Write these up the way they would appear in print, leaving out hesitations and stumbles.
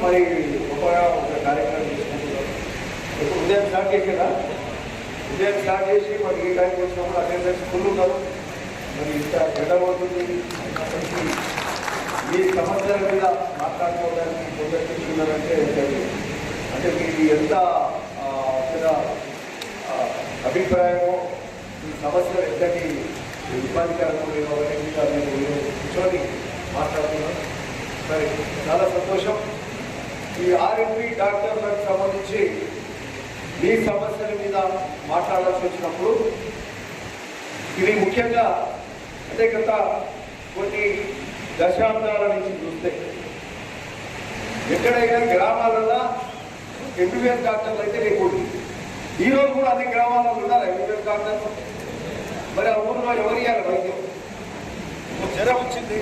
మరి ఒక కార్యక్రమం తీసుకుంటున్నాం. ఇప్పుడు ఉదయం స్టార్ట్ చేసేదా, ఉదయం స్టార్ట్ చేసి మరి ఈ టైంకి వచ్చినప్పుడు అటెండెన్స్ ఫుల్ ఉన్నారు. మరి ఇంత గడవతుంది మీ సమస్యల మీద మాట్లాడుకోవడానికి పొందుతున్నారంటే అంటే మీది ఎంత అభిప్రాయమో, ఈ సమస్యలు ఎంతటి ఇబ్బందికరమో అవన్నీ మీద మేము కూర్చొని మాట్లాడుతున్నాం. సరే, చాలా సంతోషం. ఈ ఆర్ఎంపీ డాక్టర్లకు సంబంధించి మీ సమస్యల మీద మాట్లాడాల్సి వచ్చినప్పుడు ఇది ముఖ్యంగా అంటే గత కొన్ని దశాబ్దాల నుంచి చూస్తే ఎక్కడైనా గ్రామాలలో ఎంబీబీఎస్ డాక్టర్లు అయితే లేకూడదు. ఈరోజు కూడా అన్ని గ్రామాలలో ఉన్నారు ఎంబీబీఎస్ డాక్టర్లు. మరి ఆ ఊరిలో ఎవరు ఇవ్వాలి వైద్యం? జ్వరం వచ్చింది,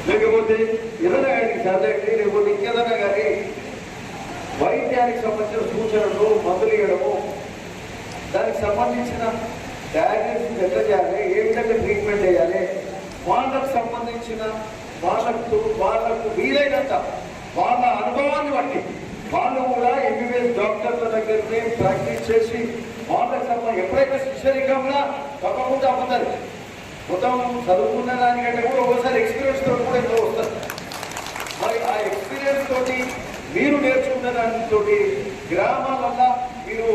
లేకపోతే ఏదైనా కానీ చదవండి, లేకపోతే ఇంకేదైనా కానీ వైద్యానికి సంబంధించిన సూచనలు, మందులు ఇవ్వడము, దానికి సంబంధించిన డయాగ్నోసిస్ ఎట్లా చేయాలి, ఏ విధంగా ట్రీట్మెంట్ చేయాలి, వాళ్ళకు సంబంధించిన వాళ్ళకు వీలైనంత వాళ్ళ అనుభవాన్ని బట్టి వాళ్ళు కూడా ఎంబీబీఎస్ డాక్టర్ల దగ్గరనే ప్రాక్టీస్ చేసి వాళ్ళకి సంబంధించి ఎప్పుడైతే శిష్యరికంగా తప్పకుండా అమ్ముతారు. మొత్తం చదువుకున్న దానికంటే కూడా ఒకసారి ఎక్స్పీరియన్స్ తోటి కూడా ఎంతో వస్తారు. మరి ఆ ఎక్స్పీరియన్స్ తోటి మీరు నేర్చుకున్న దానితో గ్రామాలల్లో మీరు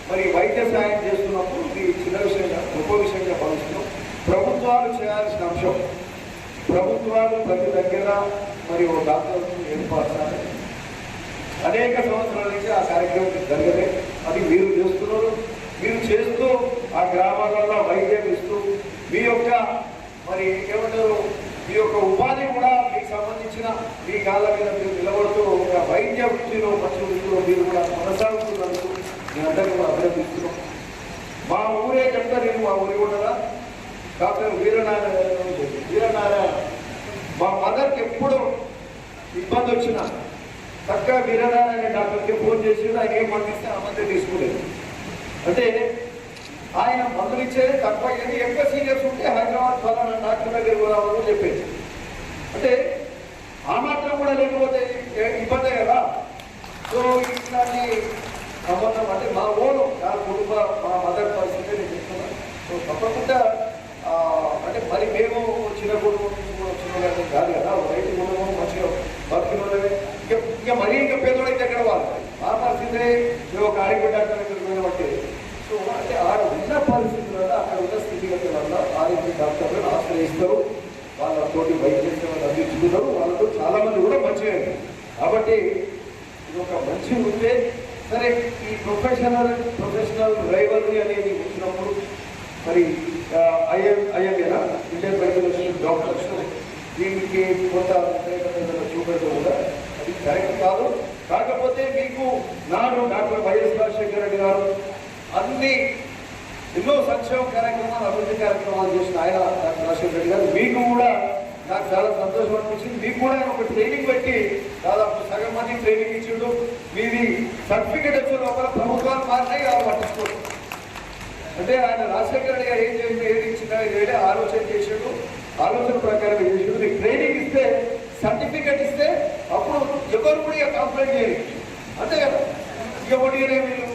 మరి వైద్య సాయం చేస్తున్నప్పుడు ఇది చిన్న విషయంగా గొప్ప విషయంగా భావిస్తున్నాం. ప్రభుత్వాలు చేయాల్సిన అంశం, ప్రభుత్వాలు ప్రతి దగ్గర మరి ఓ డాక్టర్లను ఏర్పరచాలి. అనేక సంవత్సరాల నుంచి ఆ కార్యక్రమం జరగదే, అది మీరు చేస్తున్నారు. మీరు చేస్తూ ఆ గ్రామాలలో వైద్యం ఇస్తూ మీ యొక్క మరి ఏమంటారు మీ యొక్క ఉపాధి కూడా మీకు సంబంధించిన మీ కాళ్ళ మీద మీరు నిలబడుతూ ఒక వైద్య వృత్తిలో మంచి వృత్తిలో మీరు కూడా కొనసాగుతున్నందుకు మీ అందరికీ కూడా అభినందిస్తున్నాం. మా ఊరే చెప్తా, నేను మా ఊరి ఉండగా డాక్టర్ వీరనారాయణ మా మదర్కి ఎప్పుడు ఇబ్బంది వచ్చినా చక్కగా వీరనారాయణ డాక్టర్కి ఫోన్ చేసి ఆయన ఏం పంపిస్తే ఆ మంది తీసుకోలేదు. అంటే ఆయన మందులు ఇచ్చేది తక్కువ, ఎక్కువ సీనియర్స్ ఉంటే హైదరాబాద్ ఫలానా డాక్టర్ దగ్గర రావాలని చెప్పేది. అంటే ఆ మాత్రం కూడా లేకపోతే ఇబ్బందే కదా. సో ఇట్లాంటి సంబంధం అంటే మా ఓను నా కుటుంబ మా మదర్ పరిస్థితి నేను చెప్తున్నాను. సో తప్పకుండా అంటే మరి మేము చిన్న కుటుంబం నుంచి కూడా వచ్చిన వాళ్ళని కాదు కదా, రైతు కుటుంబం మంచిగా బతికిన వాళ్ళే. ఇంకా మరీ ఇంకా పేదోడైతే ఎక్కడ వాళ్ళు ఆ పరిస్థితే మేము ఒక ఆరోగ్య డాక్టర్ దగ్గర పోయినట్టే. సో అంటే ఆడ ఉన్న పరిస్థితులలో అక్కడ ఉన్న స్థితిగతుల వల్ల ఆరోగ్య డాక్టర్లను ఆశ్రయిస్తారు, వాళ్ళతోటి వైద్య సేవలు అందించుకుంటారు. వాళ్ళతో చాలా మంది కూడా మంచిగా. కాబట్టి ఇది ఒక మంచి ఉంటే సరే. ఈ ప్రొఫెషనల్ రైవల్రీ అనేది వచ్చినప్పుడు మరి ఐఎంఏనా ఇండియన్ మెడికల్ అసోసియేషన్ డాక్టర్స్ దీనికి కొంత చూపెట్టడం కూడా అది కరెక్ట్ కాదు. కాకపోతే మీకు నాడు డాక్టర్ వైఎస్ రాజశేఖర రెడ్డి గారు ఎన్నో సంక్షేమ కార్యక్రమాలు, అభివృద్ధి కార్యక్రమాలు చేసిన ఆయన డాక్టర్ రాజశేఖర రెడ్డి గారు మీకు కూడా నాకు చాలా సంతోషం అనిపించింది. మీకు కూడా ఆయన ఒక ట్రైనింగ్ పెట్టి దాదాపు సగం మంది ట్రైనింగ్ ఇచ్చిండు. మీది సర్టిఫికేట్ వచ్చే లోపల ప్రభుత్వాలు మారినాయి అలా పట్టించుకోండి. అంటే ఆయన రాజశేఖర రెడ్డి గారు ఏం చేసి ఏది ఇచ్చినా ఏదే ఆలోచన చేసాడు, ఆలోచన ప్రకారం చేసాడు. మీకు ట్రైనింగ్ ఇస్తే సర్టిఫికేట్ ఇస్తే అప్పుడు ఎవరు కూడా ఇక కంప్లైంట్ చేయాలి. అంతే కదా, ఇక ఒకటిగానే మీరు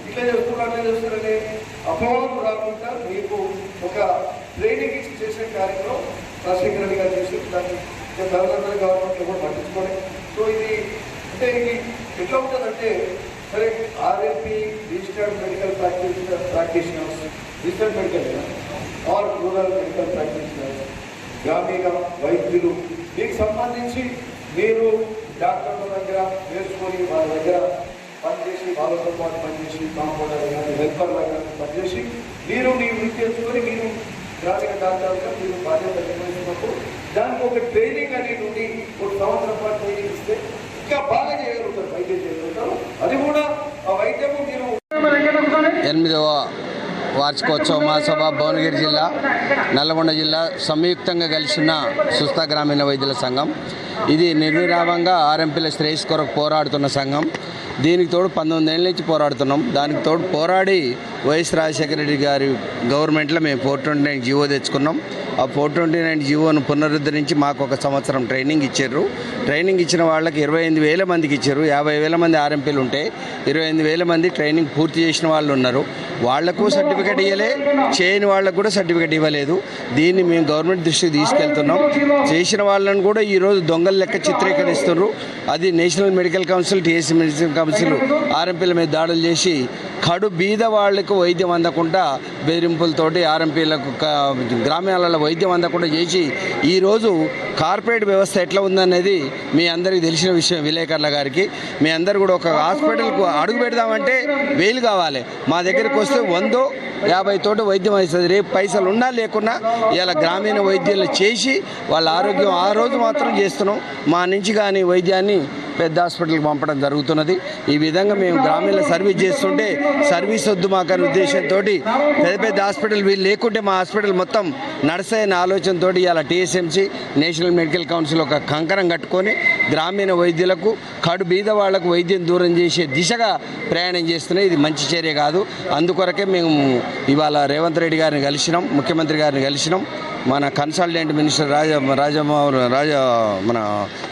ఇట్లా చేస్తున్నారు అట్లా చేస్తున్నారనే అపవాదం రాకుండా మీకు ఒక ట్రైనింగ్ ఇచ్చి చేసే కార్యక్రమం రాజశేఖర రెడ్డి గారు చేసి దాన్ని తెలంగాణ గవర్నమెంట్ కూడా పట్టించుకోండి. సో ఇది అంటే ఇది ఎట్లా ఉంటుందంటే సరే RMP registered medical practitioners, registered medical are rural medical practitioners, గ్రామీణ వైద్యులు దీనికి సంబంధించి మీరు డాక్టర్ల దగ్గర నేర్చుకొని వాళ్ళ దగ్గర పనిచేసి వాళ్ళతో పాటు పనిచేసి కాంపౌండర్ కానీ హెల్పర్ల కానీ పనిచేసి మీరు మీ వృత్తి చేసుకొని మీరు గ్రామీణ డాక్టర్గా మీరు బాధ్యత నిర్వహిస్తున్నప్పుడు దానికి ఒక ట్రైనింగ్ అనేది ఉండి ఒక సంవత్సరం పాటు ట్రైనింగ్ ఇస్తే ఇంకా బాగా చేయగలుగుతారు, వైద్యం చేయగలుగుతారు. అది కూడా ఆ వైద్యము మీరు 8వ వార్షికోత్సవ మహాసభ భువనగిరి జిల్లా, నల్లగొండ జిల్లా సంయుక్తంగా కలిసిన సుస్థ గ్రామీణ వైద్యుల సంఘం. ఇది నిర్విరామంగా ఆర్ఎంపీల శ్రేయస్ కొరకు పోరాడుతున్న సంఘం. దీనికి తోడు 19 ఏళ్ళ నుంచి పోరాడుతున్నాం. దానికి తోడు పోరాడి వైఎస్ రాజశేఖర రెడ్డి గారి గవర్నమెంట్లో మేము 429 జీవో తెచ్చుకున్నాం. ఆ 429 జీవోను పునరుద్ధరించి మాకు 1 సంవత్సరం ట్రైనింగ్ ఇచ్చారు. ట్రైనింగ్ ఇచ్చిన వాళ్ళకి 28,000 మందికి ఇచ్చారు. 50,000 మంది ఆర్ఎంపీలు ఉంటే 28,000 మంది ట్రైనింగ్ పూర్తి చేసిన వాళ్ళు ఉన్నారు. వాళ్లకు సర్టిఫికేట్ ఇవ్వలే, చేయని వాళ్ళకు కూడా సర్టిఫికేట్ ఇవ్వలేదు. దీన్ని మేము గవర్నమెంట్ దృష్టికి తీసుకెళ్తున్నాం. చేసిన వాళ్ళని కూడా ఈరోజు దొంగల లెక్క చిత్రీకరిస్తున్నారు. అది national medical council, TSC medical council ఆర్ఎంపీల మీద దాడులు చేసి కడు బీద వాళ్లకు వైద్యం అందకుండా బెదిరింపులతోటి ఆర్ఎంపీలకు గ్రామాలలో వైద్యం అందకుండా చేసి ఈరోజు కార్పొరేట్ వ్యవస్థ ఎట్లా ఉందనేది మీ అందరికీ తెలిసిన విషయం. విలేకరుల గారికి మీ అందరు కూడా ఒక హాస్పిటల్కు అడుగు పెడదామంటే 1000 కావాలి. మా దగ్గరకు వస్తే 100-50 తోటి వైద్యం అవుతుంది. రేపు పైసలు ఉన్నా లేకున్నా ఇలా గ్రామీణ వైద్యాలు చేసి వాళ్ళ ఆరోగ్యం ఆ రోజు మాత్రం చేస్తున్నాం. మా నుంచి కానీ వైద్యాన్ని పెద్ద హాస్పిటల్కి పంపడం జరుగుతున్నది. ఈ విధంగా మేము గ్రామీణ సర్వీస్ చేస్తుంటే సర్వీస్ వద్దు మాకనే ఉద్దేశంతో పెద్ద హాస్పిటల్ వీళ్ళు లేకుంటే మా హాస్పిటల్ మొత్తం నడుస్తాయనే ఆలోచనతో ఇలా టీఎస్ఎంసీ, నేషనల్ మెడికల్ కౌన్సిల్ ఒక కంకణం కట్టుకొని గ్రామీణ వైద్యులకు కడు బీద వాళ్లకు వైద్యం దూరం చేసే దిశగా ప్రయాణం చేస్తున్నాయి. ఇది మంచి చర్య కాదు. అందుకొరకే మేము ఇవాళ రేవంత్ రెడ్డి గారిని కలిసినాం, ముఖ్యమంత్రి గారిని కలిసినాం. మన కన్సల్టెంట్ మినిస్టర్ మన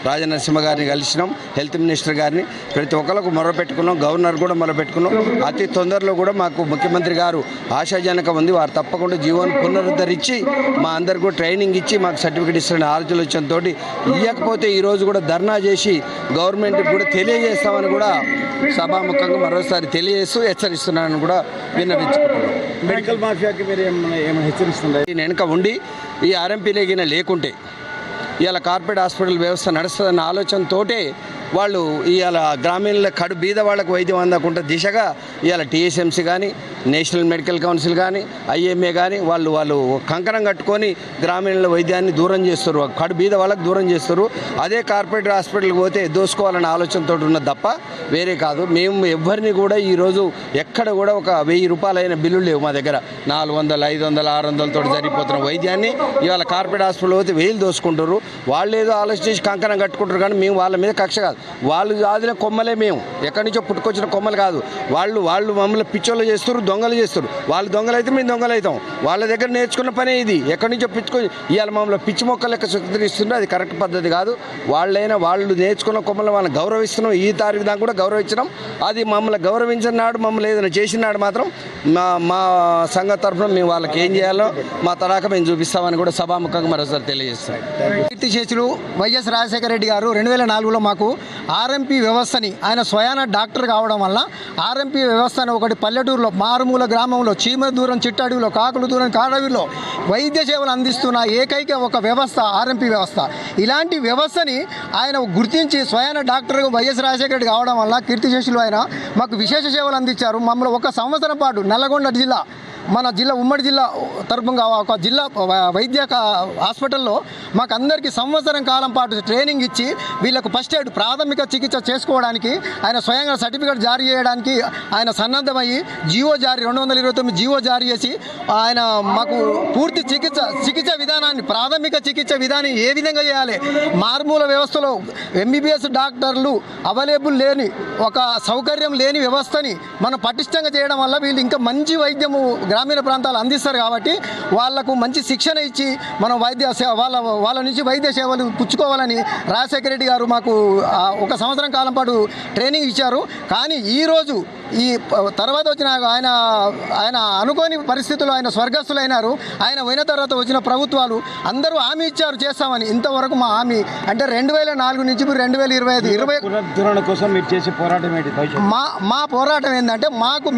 రాజనరసింహ గారిని కలిసినాం, హెల్త్ మినిస్టర్ గారిని ప్రతి ఒక్కరికి మొరపెట్టుకున్నాం. గవర్నర్ కూడా మొరపెట్టుకున్నాం. అతి తొందరలో కూడా మాకు ముఖ్యమంత్రి గారు ఆశాజనకం ఉంది. వారు తప్పకుండా జీవోను పునరుద్ధరించి మా అందరికి కూడా ట్రైనింగ్ ఇచ్చి మాకు సర్టిఫికేట్ ఇస్తున్న ఆలోచనతో ఇవ్వకపోతే ఈరోజు కూడా ధర్నా చేసి గవర్నమెంట్కి కూడా తెలియజేస్తామని కూడా సభాముఖంగా మరోసారి తెలియజేస్తూ హెచ్చరిస్తున్నానని కూడా విన్నవించుకుంటున్నాను. మెడికల్ మాఫియాకి మీరు ఏమైనా హెచ్చరిస్తుందా? నేను వెనుక ఉండి ఈ ఆర్ఎంపీలేగిన లేకుంటే ఇవాళ కార్పొరేట్ హాస్పిటల్ వ్యవస్థ నడుస్తుందన్న ఆలోచనతోటే వాళ్ళు ఇవాళ గ్రామీణ కడు బీద వాళ్ళకు వైద్యం అందకుండా దిశగా ఇవాళ టీఎస్ఎంసీ కానీ, నేషనల్ మెడికల్ కౌన్సిల్ కానీ, ఐఎంఏ కానీ వాళ్ళు కంకణం కట్టుకొని గ్రామీణ వైద్యాన్ని దూరం చేస్తారు, కడు బీద వాళ్ళకు దూరం చేస్తారు. అదే కార్పొరేట్ హాస్పిటల్కి పోతే దోసుకోవాలన్న ఆలోచనతో ఉన్నది తప్ప వేరే కాదు. మేము ఎవరిని కూడా ఈరోజు ఎక్కడ కూడా ఒక 1000 రూపాయలైన బిల్లులు లేవు మా దగ్గర. 400, 500, 600 తోటి సరిపోతున్న వైద్యాన్ని ఇవాళ కార్పొరేట్ హాస్పిటల్ పోతే 1000 దోసుకుంటారు. వాళ్ళు ఏదో ఆలోచించి కంకణం కట్టుకుంటారు. కానీ మేము వాళ్ళ మీద కక్ష కాదు. వాళ్ళు ఆదిన కొమ్మలే, మేము ఎక్కడి నుంచో పుట్టుకొచ్చిన కొమ్మలు కాదు. వాళ్ళు మమ్మల్ని పిచ్చోళ్ళు చేస్తారు, దొంగలు చేస్తారు. వాళ్ళు దొంగలు అయితే మేము దొంగలు అవుతాం. వాళ్ళ దగ్గర నేర్చుకున్న పనే ఇది. ఎక్కడి నుంచో పిచ్చుకొని ఇవాళ మమ్మల్ని పిచ్చి మొక్కల లెక్క చిత్రిస్తుంటే అది కరెక్ట్ పద్ధతి కాదు. వాళ్ళు నేర్చుకున్న కొమ్మలు వాళ్ళని గౌరవిస్తున్నాం. ఈ తారీఖు దాకా కూడా గౌరవించడం. అది మమ్మల్ని గౌరవించిన నాడు, మమ్మల్ని ఏదైనా చేసిన నాడు మాత్రం మా సంఘ తరఫున మేము వాళ్ళకి ఏం చేయాలో మా తడాక మేము చూపిస్తామని కూడా సభాముఖంగా మరోసారి తెలియజేస్తాం. కీర్తిశేషులు వైఎస్ రాజశేఖర రెడ్డి గారు 2004లో మాకు ఆర్ఎంపీ వ్యవస్థని, ఆయన స్వయాన డాక్టర్ కావడం వల్ల ఆర్ఎంపీ వ్యవస్థను ఒకటి పల్లెటూరులో, మారుమూల గ్రామంలో, చీమ దూరం చిట్టడవిలో, కాకులు దూరం కాడవిలో వైద్య సేవలు అందిస్తున్న ఏకైక ఒక వ్యవస్థ ఆర్ఎంపీ వ్యవస్థ. ఇలాంటి వ్యవస్థని ఆయన గుర్తించి స్వయాన డాక్టర్ వైఎస్ రాజశేఖర రెడ్డి కావడం వల్ల కీర్తిశేషులు ఆయన మాకు విశేష సేవలు అందించారు. మమ్మల్ని 1 సంవత్సరం పాటు నల్లగొండ జిల్లా, మన జిల్లా ఉమ్మడి జిల్లా తరపుగా ఒక జిల్లా వైద్య హాస్పిటల్లో మాకు అందరికీ సంవత్సరం కాలం పాటు ట్రైనింగ్ ఇచ్చి వీళ్ళకు ఫస్ట్ ఎయిడ్ ప్రాథమిక చికిత్స చేసుకోవడానికి ఆయన స్వయంగా సర్టిఫికేట్ జారీ చేయడానికి ఆయన సన్నద్ధమయ్యి జీవో జారీ 229 జీవో జారీ చేసి ఆయన మాకు పూర్తి చికిత్స విధానాన్ని, ప్రాథమిక చికిత్స విధానం ఏ విధంగా చేయాలి, మారుమూల వ్యవస్థలో ఎంబీబీఎస్ డాక్టర్లు అవైలబుల్ లేని, ఒక సౌకర్యం లేని వ్యవస్థని మనం పటిష్టంగా చేయడం వల్ల వీళ్ళు ఇంకా మంచి వైద్యము గ్రామీణ ప్రాంతాలు అందిస్తారు. కాబట్టి వాళ్లకు మంచి శిక్షణ ఇచ్చి మనం వాళ్ళ నుంచి వైద్య సేవలు పుచ్చుకోవాలని రాజశేఖర రెడ్డి గారు మాకు 1 సంవత్సరం కాలం పాటు ట్రైనింగ్ ఇచ్చారు. కానీ ఈరోజు ఈ తర్వాత వచ్చిన ఆయన అనుకోని పరిస్థితుల్లో ఆయన స్వర్గస్థులైనారు. ఆయన పోయిన తర్వాత వచ్చిన ప్రభుత్వాలు అందరూ హామీ ఇచ్చారు చేస్తామని. ఇంతవరకు మా హామీ అంటే 2004 నుంచి 2025 కోసం మీరు చేసే పోరాటం ఏంటి? మా పోరాటం ఏంటంటే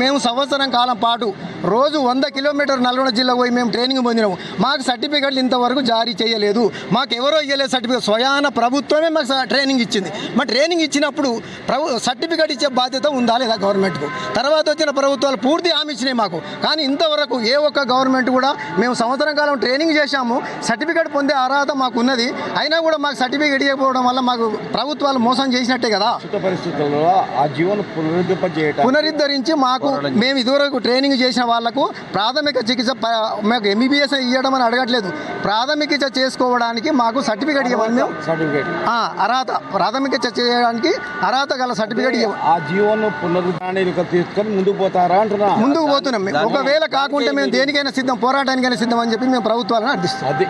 మేము సంవత్సరం కాలం పాటు రోజు 100 కిలోమీటర్ నల్గొండ జిల్లా పోయి మేము ట్రైనింగ్ పొందినాము. మాకు సర్టిఫికెట్లు ఇంతవరకు జారీ చేయలేదు. మాకు ఎవరో ఇవ్వలేదు సర్టిఫికేట్. స్వయాన ప్రభుత్వమే మాకు ట్రైనింగ్ ఇచ్చింది. మా ట్రైనింగ్ ఇచ్చినప్పుడు సర్టిఫికేట్ ఇచ్చే బాధ్యత ఉందా లేదా గవర్నమెంట్కు? తర్వాత వచ్చిన ప్రభుత్వాలు పూర్తి హామీ ఇచ్చినాయి మాకు. కానీ ఇంతవరకు ఏ ఒక్క గవర్నమెంట్ కూడా మేము సంవత్సరం కాలం ట్రైనింగ్ చేశాము, సర్టిఫికేట్ పొందే అర్హత మాకు ఉన్నది, అయినా కూడా మాకు సర్టిఫికేట్ ఇవ్వకపోవడం వల్ల మాకు ప్రభుత్వాలు మోసం చేసినట్టే కదా. పరిస్థితుల్లో ఆ జీవోను పునరుద్ధరించి మేము ఇదివరకు ట్రైనింగ్ చేసిన వాళ్లకు ప్రాథమిక చికిత్స మాకు ఎంబీబీఎస్ ఇవ్వడం అని అడగట్లేదు. ప్రాథమిక చికిత్స చేసుకోవడానికి మాకు సర్టిఫికేట్ ఇవ్వాలి. మేము సర్టిఫికేట్ అర్హత ప్రాథమిక చికిత్స చేయడానికి అర్హత గల సర్టిఫికేట్ ఇవ్వాలి. ఆ జీవోను పునరుద్ధరణ తీసుకొని ముందుకు పోతారా అంటున్నా? ముందుకు పోతున్నాం మేము. ఒకవేళ కాకుంటే మేము దేనికైనా సిద్ధం, పోరాటానికైనా సిద్ధం అని చెప్పి మేము ప్రభుత్వాలను అర్థిస్తాం. అది